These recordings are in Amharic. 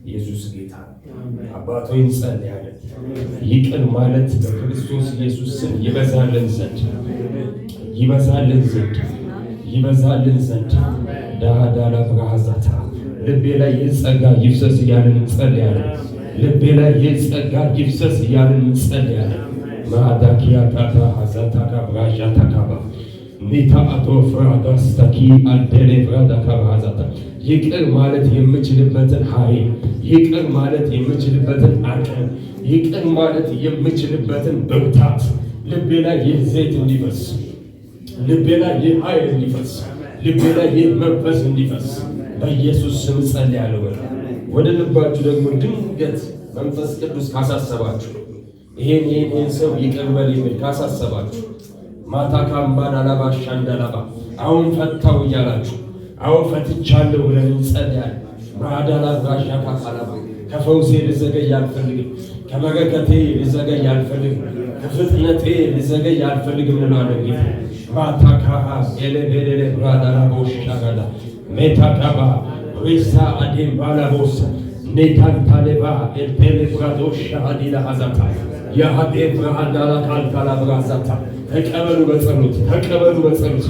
ኢየሱስ ጌታ አባቶ እንጸልያለን። ይቅር ማለት በክርስቶስ ኢየሱስ ስም ይበዛልን ዘንድ ዳዳላ ብራዛታ ልቤ ላይ የጸጋ ይፍሰስ እያልን እንጸልያለን። ልቤ ላይ የጸጋ ይፍሰስ እያልን እንጸልያለን። ማዳኪያ ታታ ሀዛታ ካብራሻ ታካባ ኒታ አቶ ፍራዳስ ታኪ አልደሌ ፍራዳ ካብራዛታ ይቅር ማለት የምችልበትን ኃይል፣ ይቅር ማለት የምችልበትን አቅም፣ ይቅር ማለት የምችልበትን ብርታት ልቤ ላይ ይህ ዘይት እንዲፈስ፣ ልቤ ላይ ይህ ኃይል እንዲፈስ፣ ልቤ ላይ ይህ መንፈስ እንዲፈስ በኢየሱስ ስም ጸልያለሁ። ወደ ልባችሁ ደግሞ ድንገት መንፈስ ቅዱስ ካሳሰባችሁ ይሄን ሰው ይቅር በል የሚል ካሳሰባችሁ ማታ ካምባዳላባ ሻንዳላባ አሁን ፈታው እያላችሁ አሁን ፈትቻለሁ ብለን እንጸልያለን። ማዳላ ብራሻ ካካላባ ከፈውሴ ልዘገይ አልፈልግም፣ ከመገከቴ ልዘገይ አልፈልግም፣ ከፍጥነቴ ልዘገይ አልፈልግም እንላለን። ጌታ ማታካ ኤሌቤሌ ብራዳላ ቦሻጋዳ ሜታካባ ሪሳ አዴም ባላቦስ ኔታን ታሌባ ኤልፔሌ ብራዶሻ አዲላ አዛታ የአዴ ብራዳላ ካልካላ ብራዛታ ተቀበሉ በጸሎት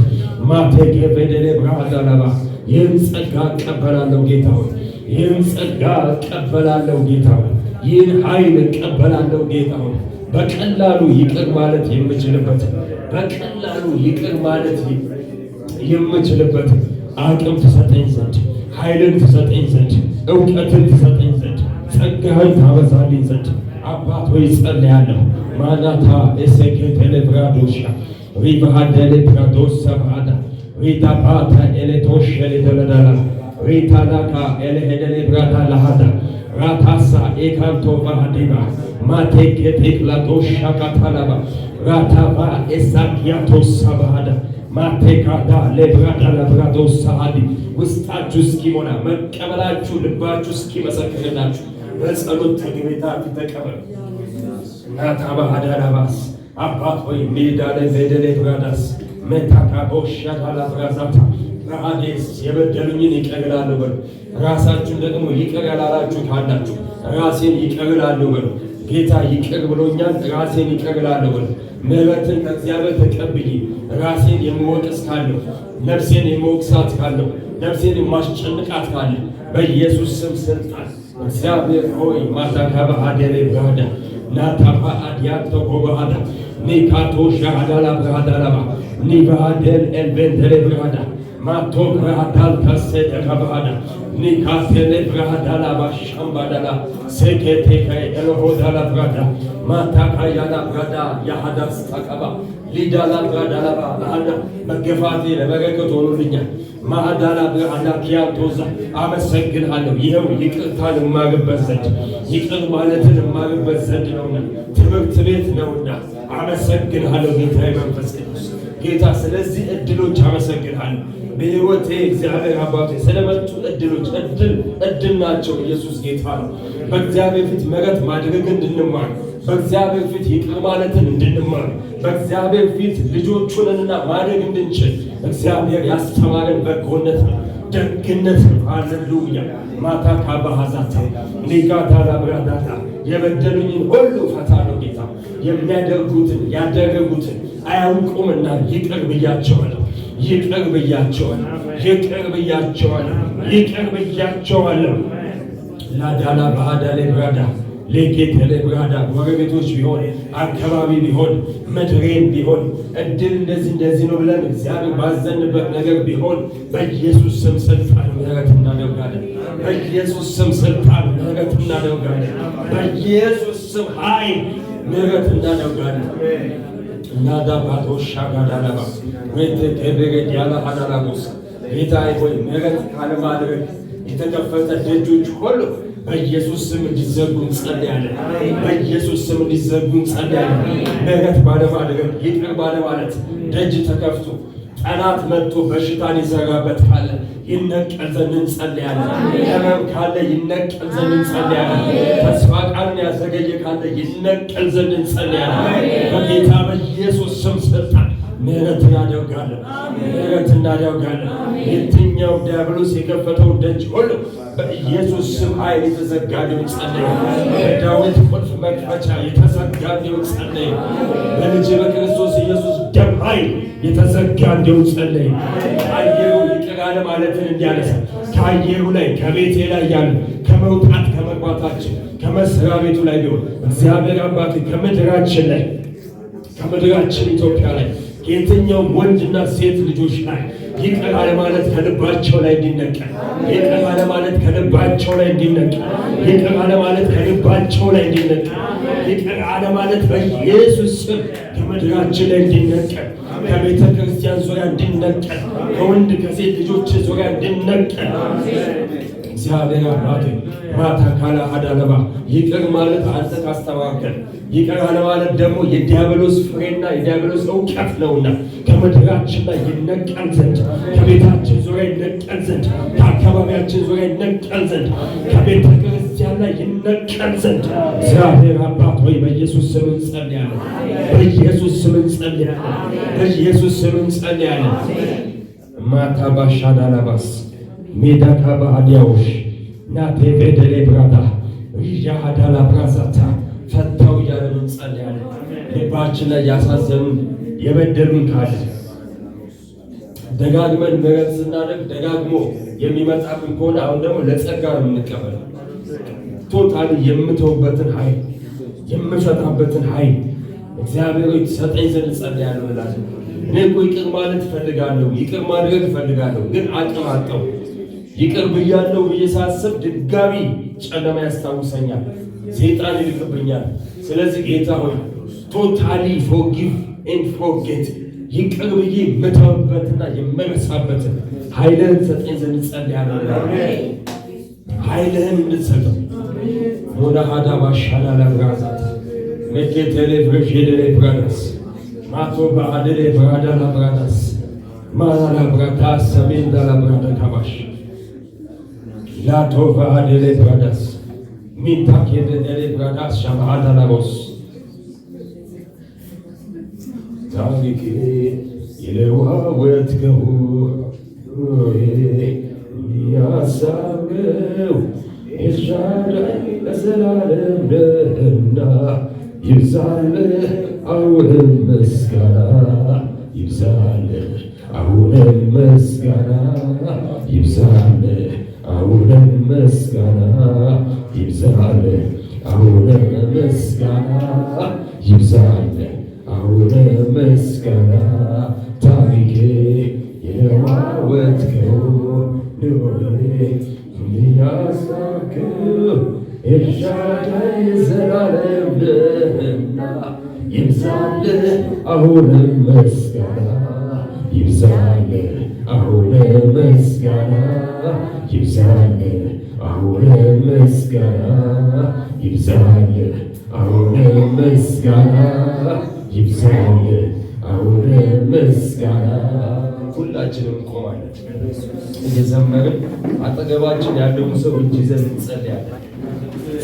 ማቴጌ በደሌ ብራዳላባ ይህን ጸጋ እቀበላለሁ ጌታ ሆይ፣ ይህን ጸጋ እቀበላለሁ ጌታ ሆይ፣ ይህን ኃይል እቀበላለሁ ጌታ ሆይ። በቀላሉ ይቅር ማለት የምችልበት፣ በቀላሉ ይቅር ማለት የምችልበት አቅም ትሰጠኝ ዘንድ፣ ኃይልን ትሰጠኝ ዘንድ፣ እውቀትን ትሰጠኝ ዘንድ፣ ጸጋህን ታበዛልኝ ዘንድ አባት ሆይ ጸልያለሁ። ማናታ ኤሴኬ ቴሌብራዶሻ ሪባሃደሌ ብራዶስ ሰባዳ ሪታፓታ ኤሌቶሽ ኤሌደለዳላ ሪታዳካ ኤሌሄደሌ ብራዳ ላሃዳ ራታሳ ኤካንቶ ባሃዲባ ማቴኬ ቴክላዶሻ ካታላባ ራታባ ኤሳኪያቶ ሰባዳ ማቴካዳ ለብራዳ ለብራዶስ ሰሃዲ ውስጣችሁ እስኪሞላ መቀበላችሁ ልባችሁ እስኪመሰክርላችሁ በጸሎት ተግቤታ ተቀበሉ። ናታባ አዳራባስ አባት ሆይ ሜዳ ላይ ቬደሌ ብራዳስ መታካ ቦሻ ካላ ብራዛታ ራአዴስ የበደሉኝን ይቅር እላለሁ በሉ። ራሳችሁን ደግሞ ይቅር ያላላችሁ ካላችሁ ራሴን ይቅር እላለሁ በሉ። ጌታ ይቅር ብሎኛል፣ ራሴን ይቅር እላለሁ በሉ። ምሕረትን ከእግዚአብሔር ተቀብዬ ራሴን የምወቅስ ካለሁ፣ ነፍሴን የምወቅሳት ካለሁ፣ ነፍሴን የማስጨንቃት ካለ በኢየሱስ ስም ስልጣን እግዚአብሔር ሆይ ማታካባ አደሌ ብራዳ ናታባ አዲያቶ ጎባዳ ኒካቶ ሻሃዳላ ብራዳላባ ኒባደል ኤልቤንተሌ ብራዳ ማቶ ብራዳል ተሰተ ከባዳ ኒካቴሌ ብራዳላባ ሻምባዳላ ሴኬቴከ ኤሎሆዳላ ብራዳ ማታካያላ ብራዳ ያሃዳስ ተቀባ ሊዳላ ብራዳላባ ለአና መገፋቴ ለበረከት ሆኖልኛል። ማዕዳላ ብራዳ ኪያቶዛ አመሰግንሃለሁ። ይኸው ይቅርታን እማርበት ዘንድ ይቅር ማለትን እማርበት ዘንድ ነውና ትምህርት ቤት ነውና አመሰግንሃለሁ። ጌታ መንፈስ ቅዱስ ጌታ ስለዚህ እድሎች አመሰግንሃለሁ። በሕይወቴ እግዚአብሔር አባቴ ስለመጡ እድሎች እድል ናቸው። ኢየሱስ ጌታ ነው። በእግዚአብሔር ፊት ምሕረት ማድረግ እንድንማር፣ በእግዚአብሔር ፊት ይቅር ማለትን እንድንማር፣ በእግዚአብሔር ፊት ልጆቹንና ማደግ እንድንችል እግዚአብሔር ያስተማረን በጎነት ነው፣ ደግነት ነው። ሃሌሉያ ማታ ካባሃዛታ ሊጋታላ ብራዳታ የበደሉኝን ሁሉ ፈታለሁ። ጌታ የሚያደርጉትን ያደረጉትን አያውቁምና ይቅር ብያቸዋለሁ፣ ይቅር ብያቸዋለሁ፣ ይቅር ብያቸዋለሁ፣ ይቅር ብያቸዋለሁ። ላዳላ ባህዳሌ ብራዳ ሌጌቴሌ ብራዳ ጎረቤቶች ቢሆን አካባቢ ቢሆን ምድሬን ቢሆን እድል እንደዚህ ነው ብለን እግዚአብሔር ባዘንበት ነገር ቢሆን በኢየሱስ ስም ስልጣን ምሕረት እናደርጋለን። በኢየሱስ ስም ስልጣን ምሕረት እናደርጋለን። በኢየሱስ ስም ኃይል ምሕረት እናደርጋለን። ናዳባቶ ሻጋዳላባ ወይቴ ከበገድ ያላ አዳላጎስ ጌታዬ ሆይ ምሕረት ካለማድረግ የተከፈተ ደጆች ሁሉ በኢየሱስ ስም እንዲዘጉ እንጸልያለን። በኢየሱስ ስም እንዲዘጉ እንጸልያለን። ምሕረት ባለማድረግ ይቅር ባለማለት ደጅ ተከፍቶ ጠላት መጥቶ በሽታን ይዘራበት ካለ ይነቀል ዘንድ እንጸልያለን። ሕመም ካለ ይነቀል ዘንድ እንጸልያለን። ተስፋ ቃልን ያዘገየ ካለ ይነቀል ዘንድ እንጸልያለን። በጌታ በኢየሱስ ስም ስልጣን ምሕረት እናደርጋለን፣ ምሕረት እናደርጋለን። የትኛው ዲያብሎስ የከፈተው ደጅ ሁሉ በኢየሱስ ስም ኃይል የተዘጋ እንዲሆን ጸለይ። በዳዊት ቁልፍ መክፈቻ የተዘጋ እንዲሆን ጸለይ። በልጅ በክርስቶስ ኢየሱስ ደም ኃይል የተዘጋ እንዲሆን ጸለይ። አየሩ ይቅር አለ ማለትን እንዲያነሳ ከአየሩ ላይ ከቤቴ ላይ ያለ ከመውጣት ከመግባታችን ከመስሪያ ቤቱ ላይ ቢሆን እግዚአብሔር አባት ከምድራችን ላይ ከምድራችን ኢትዮጵያ ላይ የትኛውም ወንድና ሴት ልጆች ላይ ይቅር አለ ማለት ከልባቸው ላይ እንዲነቀል፣ ይቅር አለ ማለት ከልባቸው ላይ እንዲነቀል፣ ይቅር አለ ማለት ከልባቸው ላይ እንዲነቀል፣ ይቅር አለ ማለት በኢየሱስ ስም ከምድራችን ላይ እንዲነቀል፣ ከቤተ ክርስቲያን ዙሪያ እንዲነቀል፣ ከወንድ ከሴት ልጆች ዙሪያ እንዲነቀል እግዚአብሔር አባቴ ማታ ካላ አዳለባ ይቅር ማለት አንተ ካስተባከል ይቅር አለ ማለት ደግሞ የዲያብሎስ ፍሬና የዲያብሎስ እውቀት ነውና ከምድራችን ላይ ይነቀል ዘንድ ከቤታችን ዙሪያ ይነቀል ዘንድ ከአካባቢያችን ዙሪያ ይነቀል ዘንድ ከቤተ ክርስቲያን ላይ ይነቀል ዘንድ እግዚአብሔር አባት ወይ በኢየሱስ ስም እንጸልያለን። በኢየሱስ ስም እንጸልያለን። በኢየሱስ ስም እንጸልያለን። ማታ ባሻዳላባስ ሜዳ ካባዲያውሽ ናቴ ቤደሌ ብራዳ ያሃዳላ ብራዛታ ፈታው እያለን እንጸልያለን። ልባችን ላይ ያሳዘኑን የበደሉን ካለ ደጋግመን ምሕረት ስናደርግ ደጋግሞ የሚመጣብን ከሆነ አሁን ደግሞ ለጸጋ ነው የምንቀበለው። ቶታሊ የምተውበትን ኃይል የምፈታበትን ኃይል እግዚአብሔር ሰጠኝ ዘንድ ጸልያለሁ እላለሁ። እኔ እኮ ይቅር ማለት እፈልጋለሁ፣ ይቅር ማድረግ እፈልጋለሁ፣ ግን አቅም አጣሁ። ይቅር ብያለሁ ብዬ ሳስብ ድጋሚ ጨለማ ያስታውሰኛል፣ ሰይጣን ይልክብኛል። ስለዚህ ጌታ ሆይ ቶታሊ ፎርጊቭ ኤንድ ፎርጌት ይቅር ብዬ የምተውበትና የምረሳበትን ኃይልህን ሰጠኝ ዘንድ ጸልያለሁ። ኃይልህን እንድትሰጠው ሞዳ ሀዳ ባሻላ ለብራዛት መኬቴሌ ብረሼደሌ ብራዳስ ማቶ በአደሌ ብራዳ ለብራዳስ ማላ ብራዳስ ሰሜን ዳላ ብራዳ ካባሽ ላቶቫ አደሌ ብራዳስ ሚንታኬደሌ ብራዳስ ሻማአዳ ላቦስ ታሪኬ የለዋወጥከው ያሳብው ኤልሻዳይ ለዘላለም ነህና ይብዛልህ አሁንም ምስጋና ይብዛልህ አሁንም ምስጋና ይብዛልህ አሁንም ምስጋና ይብዛልህ አሁንም ምስጋና ይብዛልህ አሁንም ምስጋና ታሪኬ የለዋወጥከው ኑሮዬ ያሳክው ኤልሻዳይ የዘላለም ነህና ይብዛልህ አሁንም ምስጋና ይብዛልህ አሁንም ምስጋና ይብዛልህ አሁንም ምስጋና ይብዛልህ አሁንም ምስጋና ይብዛልህ አሁንም ምስጋና። ሁላችንም እንቆማለን እየዘመርን አጠገባችን ያለውን ሰው እጅ ይዘን እንጸልያለን።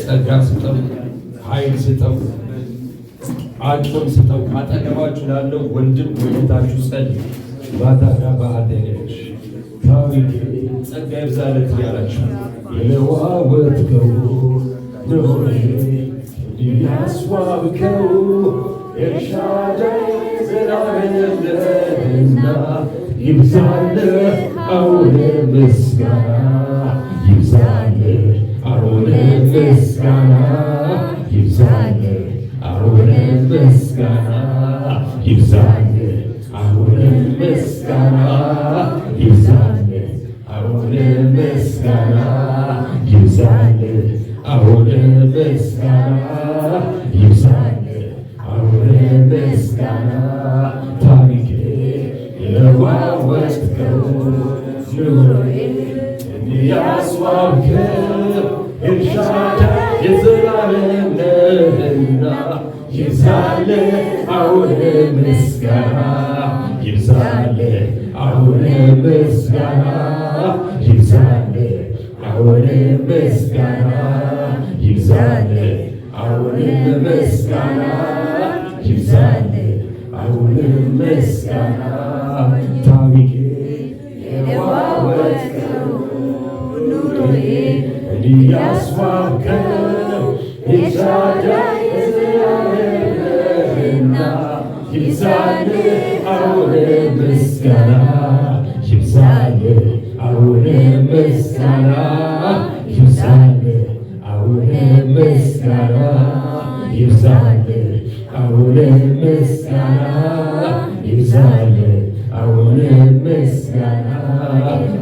ጸጋ ስጠው፣ ኃይል ስጠው፣ አቅም ስጠው። አጠገባችሁ ላለው ወንድም ወይታችሁ ጸልዩ። ባታካ ባአደለሽ ታሪክ ጸጋ ይብዛለት እያላችሁ የለዋወጥከው ኑሮዬ ያስዋብከው ኤልሻዳይ ዘላለም ነህና ይብዛልህ አሁንም ምስጋና ይብዛልህ አሁንም ምስጋና ይብዛልህ አሁንም ምስጋና ይብዛልህ አሁንም ምስጋና ይብዛልህ አሁንም ምስጋና ይብዛልህ አሁንም ምስጋና ይብዛልህ አሁንም ምስጋና ታሪኬ የለዋወጥከው ኑሮዬ ያስዋብከው ኤልሻዳይ የዘላለም ነህና ይብዛልህ አሁንም ምስጋና ይብዛልህ አሁንም ምስጋና ይብዛልህ አሁንም ምስጋና ይብዛልህ አሁንም ምስጋና ይብዛልህ አሁንም ምስጋና የተናገረው ኤልሻዳይ እግዚአብሔርና ይብዛልህ አሁንም ምስጋና ይብዛልህ አሁንም ምስጋና ይብዛልህ አሁንም ምስጋና ይብዛልህ አሁንም ምስጋና ይብዛልህ አሁንም ምስጋና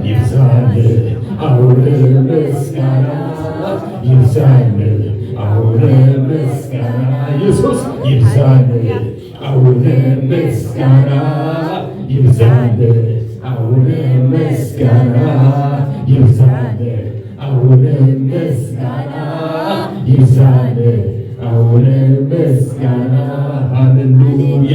ይብዛልህ አሁንም ምስጋና ይብዛልህ አሁንም ምስጋና ኢየሱስ ይብዛልህ አሁንም ምስጋና ይብዛልህ አሁንም ምስጋና ይብዛልህ አሁንም ምስጋና ይብዛልህ አሁንም ምስጋና ሃሌሉያ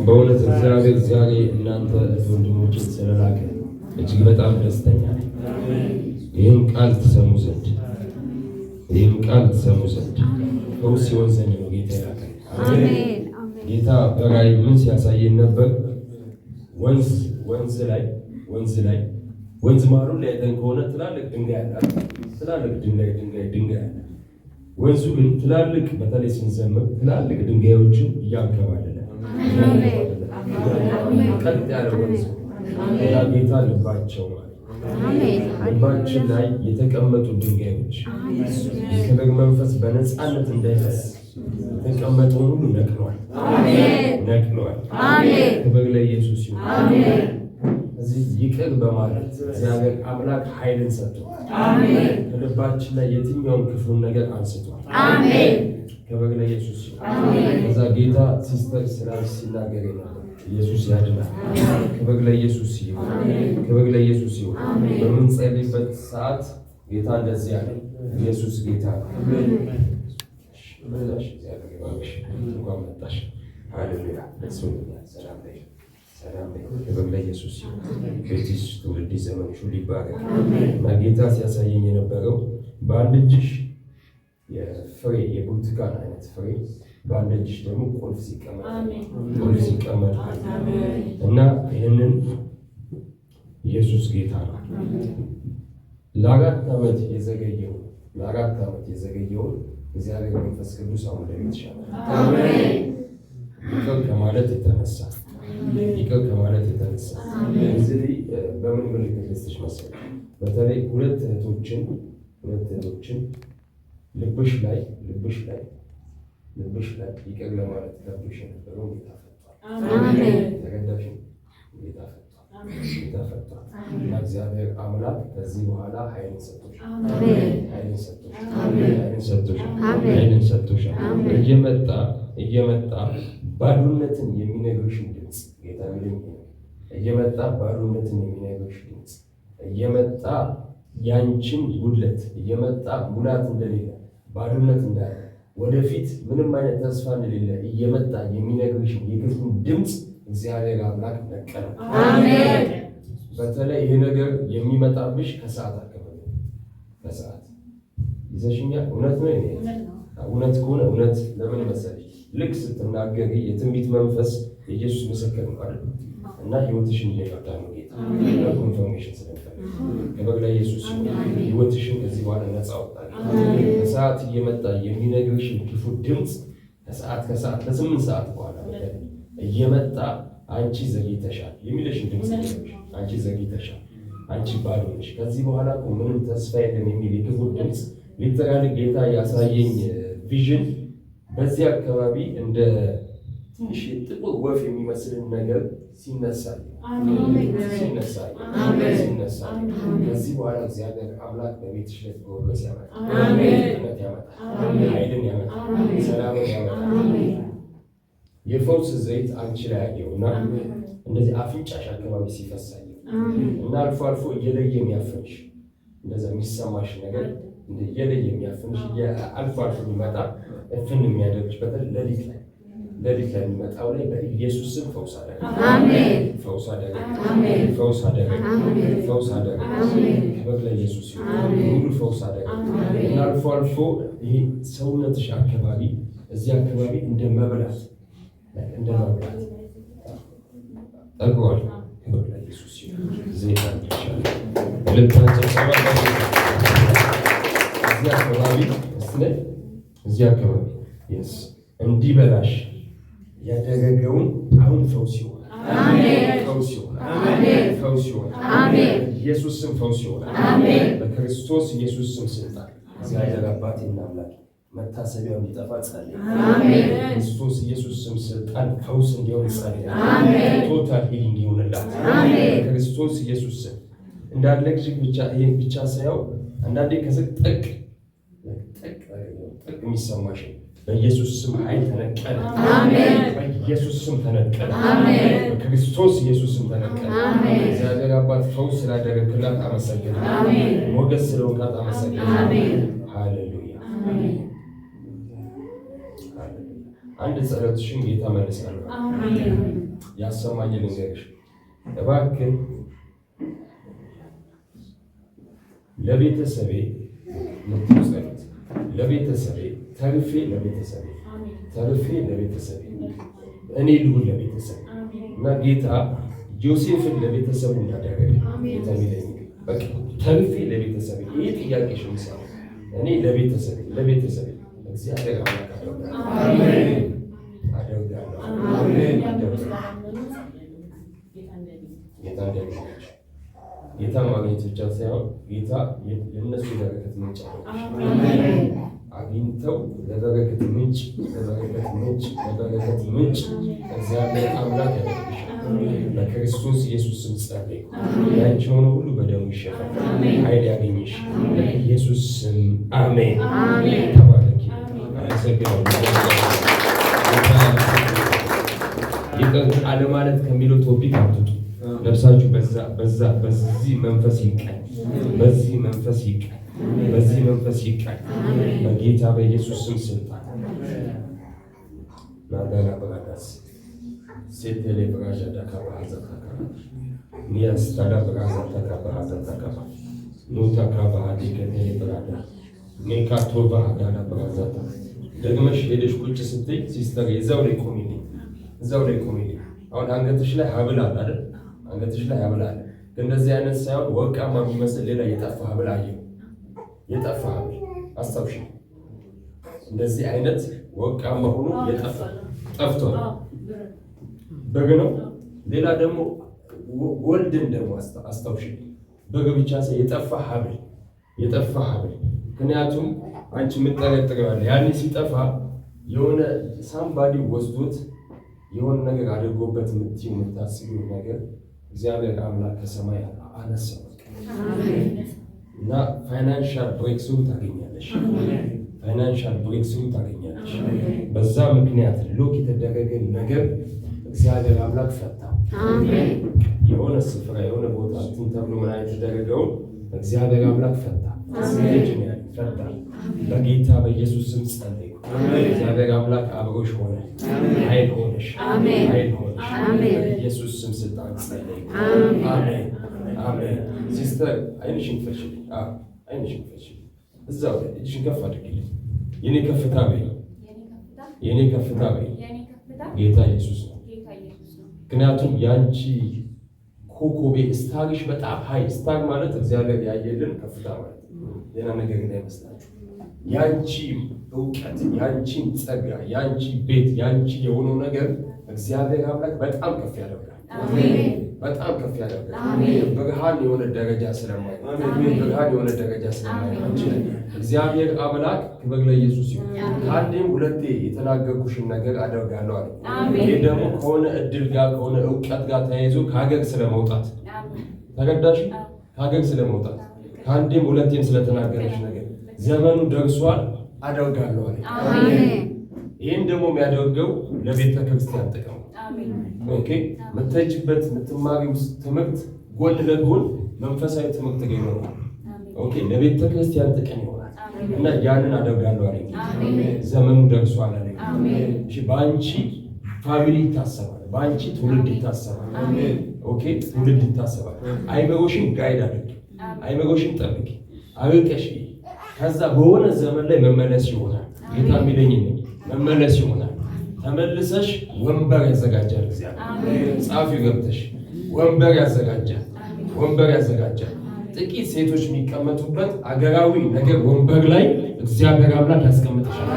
በእውነት እግዚአብሔር ዛሬ እናንተ ወንድሞችን ስለላከ እጅግ በጣም ደስተኛ ነኝ። ይህን ቃል ትሰሙ ዘንድ ፈውስ ሲሆን ዘንድ ነው ጌታ ያላከኝ። ጌታ በራእይ ምን ሲያሳየን ነበር? ወንዝ ላይ ማሩ ላይ አይተን ከሆነ ትላልቅ ድንጋይ አለ። ወንዙ ግን ትላልቅ በተለይ ስንዘምር ትላልቅ ድንጋዮችን እያንከባለለ ቀጥ ያለ ወንዝ ጌታ ልባቸው ልባችን ላይ የተቀመጡ ድንጋዮች የክብር መንፈስ በነፃነት እንዳይፈስ የተቀመጠውን ሁሉ ነቅለዋል። ክብር ለኢየሱስ ይሁን። እዚህ ይቅር በማለት እግዚአብሔር አምላክ ኃይልን ሰጥቷል። ከልባችን ላይ የትኛውን ክፉን ነገር አንስቷል። ክብር ለኢየሱስ ይሁን። ከዛ ጌታ ሲስተር ስላልሽ ሲናገር ነበር ኢየሱስ ያድናል። ክብር ለኢየሱስ ይሁን። በምንጸልይበት ሰዓት ጌታ እንደዚህ ያለ ኢየሱስ ጌታ ነው። እንኳን መጣሽ። ሃሌሉያ። ሰላም ክብር ለኢየሱስ ይሁን። ቤትሽ ትውልድ ዘመንሽ ሁሉ ይባረክ። እና ጌታ ሲያሳየኝ የነበረው በአንድ እጅሽ የፍሬ የብርቱካን አይነት ፍሬ በአንድ እጅሽ ደግሞ ቁልፍ ሲቀመጥ እና ይህንን ኢየሱስ ጌታ ነው። ለአራት ዓመት የዘገየውን እግዚአብሔር መንፈስ ቅዱስ አሁን ለቤት ይሻላል። ይቅር ከማለት የተነሳ እዚህ በምን ምልክት ልስጥሽ መሰለሽ? በተለይ ሁለት እህቶችን ልብሽ ላይ ይቅር ለማለት ከብሽ የነበረው ጌታ ፈቷል። ተገዳሽ ጌታ ፈቷል። እና እግዚአብሔር አምላክ ከዚህ በኋላ ኃይልን ሰጥቶሻል። እየመጣ ባዶነትን የሚነግርሽን ድምፅ ጌታ እየመጣ ያንቺን ጉድለት እየመጣ ሙላት እንደሌለ ባዶነት እንዳለ ወደፊት ምንም አይነት ተስፋ እንደሌለ እየመጣ የሚነግርሽን የክፉን ድምፅ እግዚአብሔር አምላክ ነቀለ። በተለይ ይሄ ነገር የሚመጣብሽ ከሰዓት አካባቢ ይዘሽኛል። እውነት ነው። እውነት ከሆነ እውነት ለምን መሰለሽ? ልክ ስትናገሪ የትንቢት መንፈስ የኢየሱስ ምስክር ነው አይደል? እና ህይወትሽን እየፈታ ነው ጌታ ኮንፈርሜሽን ስለፈለገ ክብር ለኢየሱስ ይሁን። ህይወትሽን ከዚህ በኋላ ነፃ አውጣል። ከሰዓት እየመጣ የሚነግርሽን ክፉ ድምፅ ከሰዓት ለ8 ሰዓት በኋላ እየመጣ አንቺ ዘግይተሻል የሚልሽን ድምፅ አንቺ ዘግይተሻል፣ አንቺ ባዶ ነሽ፣ ከዚህ በኋላ ምንም ተስፋ የለም የሚል የክፉ ድምፅ ሊተራል ጌታ ያሳየኝ ቪዥን በዚህ አካባቢ እንደ ትንሽ ጥቁር ወፍ የሚመስልን ነገር ሲነሳ ከዚህ በኋላ እግዚአብሔር አምላክ በቤትሽ ላይ ጎበዝ ያመጣል፣ ኃይልን ያመጣል፣ ሰላምን ያመጣል። የፈውስ ዘይት አንቺ ላይ ያየውና እንደዚህ አፍንጫሽ አካባቢ ሲፈሳኝ እና አልፎ አልፎ እየለየ የሚያፍንሽ እንደዛ የሚሰማሽ ነገር እየለየ የሚያፍንሽ አልፎ አልፎ የሚመጣ እፍን የሚያደርግሽ በተለይ ሌሊት ላይ የሚመጣው ላይ በኢየሱስ ስም ፈውስ አደረገ። ክብር ለኢየሱስ ይሁን። ሙሉ ፈውስ አደረገ እና አልፎ አልፎ ይሄ ሰውነትሽ አካባቢ እዚህ አካባቢ እንደ መብላት ጠግቧል። ክብር ለኢየሱስ ይሁን። ዘይት ይሻላል። ልብታቸው ሰባ እዚህ አካባቢ እንዲበላሽ ያደረገውን አሁን ፈውስ ይሆናል። ፈውስ ይሆናል። ፈውስ ይሆናል። ኢየሱስ ስም ፈውስ ይሆናል። በክርስቶስ ኢየሱስ ስም ስልጣን እግዚአብሔር አባቴና አምላክ መታሰቢያው እንዲጠፋ ጸልይ። ክርስቶስ ኢየሱስ ስም ስልጣን ፈውስ እንዲሆን ጸልይ። ቶታል ሂሊንግ ይሆንላት በክርስቶስ ኢየሱስ ስም። እንዳለች ብቻ ይሄን ብቻ ሳይሆን አንዳንዴ ከስቅ ጠቅ የሚሰማሽ በኢየሱስ ስም ኃይል ተነቀለ። በኢየሱስ ስም ተነቀለ። በክርስቶስ ኢየሱስ ስም ተነቀለ። እግዚአብሔር አባት ፈውስ ስላደረግላት አመሰግናለሁ። ሞገስ ስለሆንካት አመሰግናለሁ። ሃሌሉያ። አንድ ጸሎትሽን ጌታ መልሳለሁ። ያሰማኝ ልንገርሽ እባክህ ለቤተሰቤ ምትጸልት ለቤተሰቤ ተርፌ ለቤተሰቤ እኔ ልሁን ለቤተሰቤ እና ጌታ ዮሴፍን ለቤተሰቡ እንዳደረገ ጌታ ሚለኝ በቃ ተርፌ ለቤተሰቤ ይሄ ጥያቄሽ ምሳሌ እኔ ለቤተሰቤ እግዚአብሔር አምላክ ጌታ ማግኘት ብቻ ሳይሆን ጌታ የእነሱ የበረከት ምንጭ አግኝተው ለበረከት ምንጭ እግዚአብሔር አምላክ ያደርግሻል። በክርስቶስ ኢየሱስ ስም ጸልይ። ያንቺ የሆነ ሁሉ በደሙ ይሸፈን፣ ኃይል ያገኝሽ በኢየሱስ ስም አሜን። ተባረኪ። ይቅር አለማለት ከሚለው ቶፒክ አትውጡ። ነፍሳችሁ በዚህ መንፈስ ይቀል፣ በዚህ መንፈስ ይቀል በጌታ በኢየሱስ ስም ስልጣን ናዳላ ብራዳስ ሴቴሌ ብራጃ ዳካባ ሀዛታካ ኒያስታላ ብራዛ ታካባ ሀዛታካ ኖታካ ባህዲ ከቴሌ ብራዳ ሜካቶ ባህዳና ብራዛታ ደግመሽ ሄደሽ ቁጭ ስትይ ሲስተር እዛው ላይ ቆሚልኝ። አሁን አንገትሽ ላይ ሀብል አለ አይደል? አንገትሽ ላይ ሀብል አለ። ግን እንደዚህ አይነት ሳይሆን ወርቃማ የሚመስል ሌላ የጠፋ ሀብል አየሁ። የጠፋ ሀብል አስታውሽ። እንደዚህ አይነት ወርቃማ ሆኖ ጠፍቷል። በግ ነው። ሌላ ደግሞ ጎልድን ደግሞ አስታውሽ። በግ ብቻ ሳይሆን የጠፋ ሀብል ምክንያቱም አንቺ የምትጠረጥሪዋለሽ ያኔ ሲጠፋ የሆነ ሳምባዲ ወስዶት የሆነ ነገር አድርጎበት የምታስቢው ነገር እግዚአብሔር አምላክ ከሰማይ አነሳው እና ፋይናንሻል ብሬክስሩ ታገኛለሽ። በዛ ምክንያት ሎክ የተደረገ ነገር እግዚአብሔር አምላክ ፈታ። የሆነ ስፍራ የሆነ ቦታ እንትን ተብሎ ምን የተደረገውን እግዚአብሔር አምላክ ፈታ። በጌታ በኢየሱስ ስም ጸልይ። እግዚአብሔር አምላክ አብሮሽ ሆነ፣ ኃይል ሆነሽ በኢየሱስ ስም ስልጣን ጸልይ። አሜን። ሲስተር አይንሽን ክፈችልኝ። እዛው እጅሽን ከፍ አድርጊልኝ። የኔ ከፍታ በይ ጌታ ኢየሱስ ነው። ምክንያቱም ያንቺ ኮኮቤ ስታርሽ በጣም ሃይ ስታር ማለት እግዚአብሔር ያየልን ከፍታ ማለት ሌላ ነገር እንዳይመስላችሁ። ያንቺ እውቀት፣ ያንቺን ጸጋ፣ ያንቺ ቤት፣ ያንቺ የሆነው ነገር እግዚአብሔር አምላክ በጣም ከፍ ያደርጋል። ብርሃን የሆነ ደረጃ ስለማይ እግዚአብሔር አምላክ ክብር ለኢየሱስ ይሁን። ከአንዴም ሁለቴ የተናገርኩሽን ነገር አደርጋለሁ አለ። ይሄ ደግሞ ከሆነ እድል ጋር ከሆነ እውቀት ጋር ተያይዞ ከሀገር ስለመውጣት ተገዳሽ ከሀገር ስለመውጣት ከአንዴም ሁለቴም ስለተናገረሽ ነገር ዘመኑ ደርሷል አደርጋለሁ አለ። ይህን ደግሞ የሚያደርገው ለቤተ ክርስቲያን ጥቅም ኦኬ። የምትሄጂበት የምትማሪው ትምህርት ጎን ለጎን መንፈሳዊ ትምህርት ይኖራል። ኦኬ ለቤተ ክርስቲያን ጥቅም ይሆናል እና ያንን አደርጋለሁ አለኝ። ዘመኑ ደርሷል አለኝ። እሺ በአንቺ ፋሚሊ ይታሰባል፣ በአንቺ ትውልድ ይታሰባል። ኦኬ ትውልድ ይታሰባል። አይምሮሽን ጋይድ አድርጊ፣ አይምሮሽን ጠብቂ፣ አርቀሽ ከዛ በሆነ ዘመን ላይ መመለስ ይሆናል። ጌታ የሚለኝ መመለስ ይሆናል። ተመልሰሽ ወንበር ያዘጋጃል እግዚአብሔር። ጻፊው ገብተሽ ወንበር ያዘጋጃል። ጥቂት ሴቶች የሚቀመጡበት አገራዊ ነገር ወንበር ላይ እግዚአብሔር አምላክ ያስቀምጥሻል።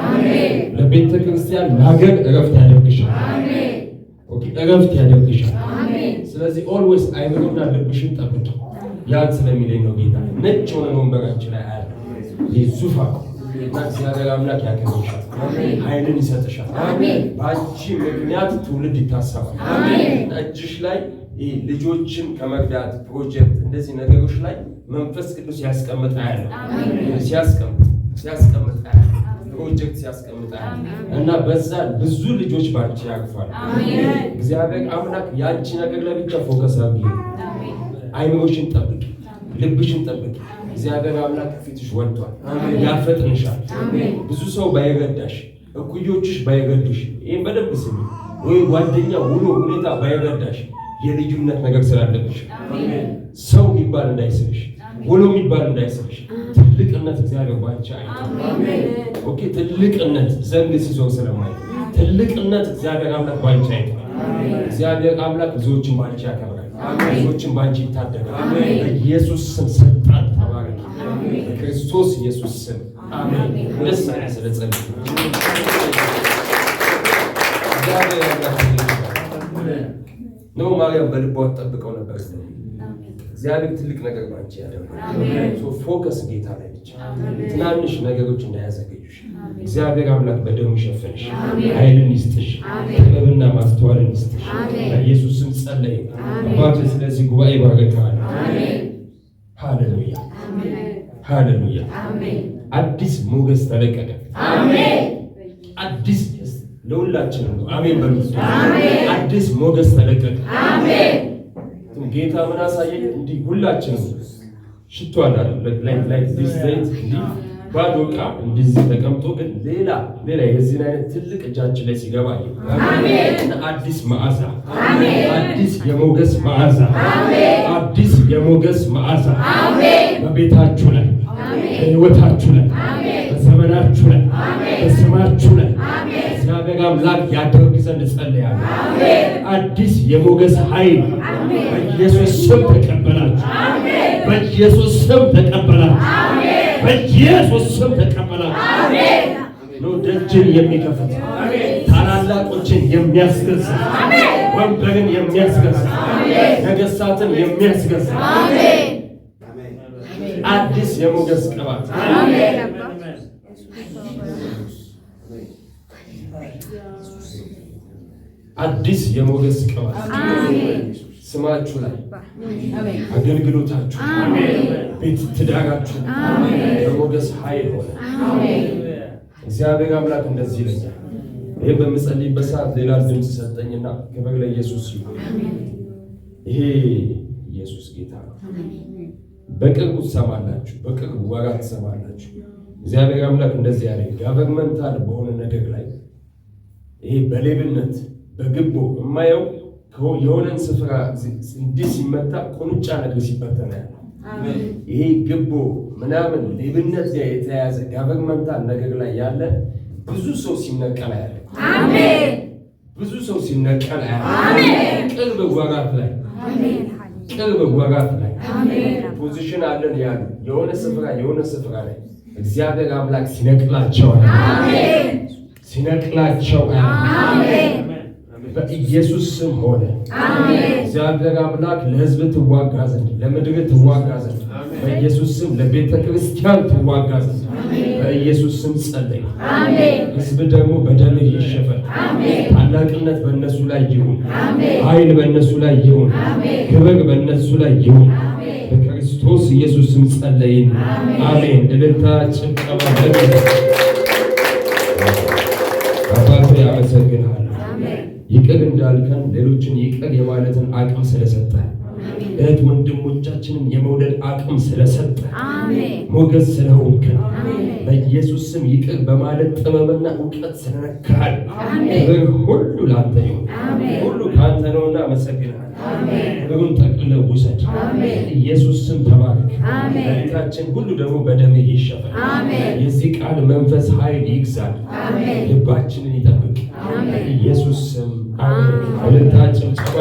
ለቤተ ክርስቲያን ለሀገር እረፍት ያደርግሻል። እረፍት ያደርግሻል። ስለዚህ ኦልዌይስ አይምሮና ልብሽን ጠብቂ። ያን ስለሚለኝ ነው ጌታ ነጭ ሆነ ወንበራችን ላይ አለ ዙፋን እና እግዚአብሔር አምላክ ያከብርሻል፣ ኃይልን ይሰጥሻል። በአንቺ ምክንያት ትውልድ ይታሰባል። እጅሽ ላይ ልጆችን ከመርዳት ፕሮጀክት እንደዚህ ነገሮች ላይ መንፈስ ቅዱስ ያስቀምጥ ያለው ሲያስቀምጥ ፕሮጀክት ሲያስቀምጥ እና በዛ ብዙ ልጆች ባንቺ ያርፋል። እግዚአብሔር አምላክ ያንቺ ነገር ላይ ብቻ ፎከስ አድርጊ። አይምሮሽን ጠብቂ፣ ልብሽን ጠብቂ። እግዚአብሔር አምላክ ፊትሽ ወጥቷል፣ ያፈጥንሻል። ብዙ ሰው ባይረዳሽ፣ እኩዮችሽ ባይረዱሽ፣ ይሄን በደንብ ስሚ። ወይ ጓደኛ ሁኔታ ባይረዳሽ የልዩነት ነገር ስላለብሽ ሰው የሚባል እንዳይስብሽ፣ ውሎ የሚባል እንዳይስብሽ። ትልቅነት እግዚአብሔር ባንቺ ኦኬ። ትልቅነት ዘንግ ሲዞር ስለማይ ትልቅነት እግዚአብሔር አምላክ ባንቺ እግዚአብሔር አምላክ ብዙዎችን ባንቺ ያከብራል፣ ብዙዎችን ባንቺ ይታደጋል። በኢየሱስ ስም ስልጣን ተባረክ፣ በክርስቶስ ኢየሱስ ስም አሜን። ደስ ይላል ስለጸለይ እግዚአብሔር አምላክ ነው። ማርያም በልቧ ተጠብቀው ነበር። እግዚአብሔር ትልቅ ነገር ባንቺ ያደርጋል። ፎከስ ጌታ ላይ ብቻ። ትናንሽ ነገሮች እንዳያዘገዩሽ እግዚአብሔር አምላክ በደሙ ይሸፍንሽ፣ ኃይልን ይስጥሽ፣ ጥበብና ማስተዋልን ይስጥሽ። በኢየሱስ ስም ጸለይ። አባቴ ስለዚህ ጉባኤ ባረካለሁ። ሃሌሉያ ሃሌሉያ። አዲስ ሞገስ ተለቀቀ። አዲስ ለሁላችንም ነው። አሜን በሉ። አዲስ ሞገስ ተለቀቀ። ጌታ ምን አሳየኝ? እንዲህ ሁላችንም ሽቶ አላለ ላይ ዘይት እንዲህ ባዶ ዕቃ እንደዚህ ተቀምጦ ግን ሌላ የዚህን አይነት ትልቅ እጃችን ላይ ሲገባ አዲስ መዓዛ፣ አዲስ የሞገስ መዓዛ፣ አዲስ የሞገስ መዓዛ በቤታችሁ ላይ፣ በሕይወታችሁ ላይ፣ በዘመናችሁ ላይ፣ በስማችሁ ላይ እግዚአብሔር አምላክ ያደርግ ዘንድ ጸልያለሁ። አዲስ የሞገስ ኃይል በኢየሱስ ስም ተቀበላችሁ። በኢየሱስ ስም ተቀበላችሁ። በኢየሱስ ስም ተቀበላችሁ። ነው ደጅን የሚከፍት ታላላቆችን የሚያስገዛ ወንበርን የሚያስገዛ ነገሥታትን የሚያስገዛ አዲስ የሞገስ ቅባት አዲስ የሞገስ ቅባት ስማችሁ ላይ፣ አገልግሎታችሁ፣ ቤት ትዳራችሁ የሞገስ ኃይል ሆነ። እግዚአብሔር አምላክ እንደዚህ ይለኛል። ይሄ በምጸልይበት ሰዓት ሌላ ድምፅ ሰጠኝና ክብር ለኢየሱስ ይሁን። ይሄ ኢየሱስ ጌታ ነው። በቅርቡ ትሰማላችሁ፣ በቅርቡ ወራት ትሰማላችሁ። እግዚአብሔር አምላክ እንደዚህ ያለኝ ጋቨርንመንታል በሆነ ነገር ላይ ይሄ በሌብነት በግቦ የማየው የሆነን ስፍራ እንዲህ ሲመታ ቁንጫ ነገር ሲበተና ይሄ ግቦ ምናምን ሌብነት የተያዘ ጋቨርንመንታል ነገር ላይ ያለ ብዙ ሰው ሲነቀል ያለ ብዙ ሰው ሲነቀል ያለ ቅርብ ወራት ላይ ፖዚሽን አለን ያሉ የሆነ ስፍራ ላይ እግዚአብሔር አምላክ ሲነቅላቸው በኢየሱስ ስም ሆነ። እግዚአብሔር አምላክ ለሕዝብ ትዋጋ ዘንድ፣ ለምድር ትዋጋ ዘንድ፣ በኢየሱስ ስም ለቤተ ክርስቲያን ትዋጋ ዘንድ በኢየሱስ ስም ጸለይ። ሕዝብ ደግሞ በደም ይሸፈን። ታላቅነት በእነሱ ላይ ይሁን፣ ኃይል በእነሱ ላይ ይሁን፣ ክብር በእነሱ ላይ ይሁን። በክርስቶስ ኢየሱስ ስም ጸለይን። አሜን። እልልታ ጭብጨባ አባቴ ያመሰግናል። ይቅር እንዳልከን ሌሎችን ይቅር የማለትን አቅም ስለሰጠን እህት ወንድሞቻችንን የመውደድ አቅም ስለሰጠ ሞገስ ስለሆንከን በኢየሱስ ስም ይቅር በማለት ጥበብና እውቀት ስለነካል ክብር ሁሉ ላንተ ይሁን። ሁሉ ካንተ ነውና አመሰግናለሁ። ክብሩን ጠቅልለው ውሰድ። ኢየሱስ ስም ተባረክ። ለቤታችን ሁሉ ደግሞ በደም ይሸፈን። የዚህ ቃል መንፈስ ኃይል ይግዛል። ልባችንን ይጠብቅ። ኢየሱስ ስም አሜን። ወለታችን ጨባ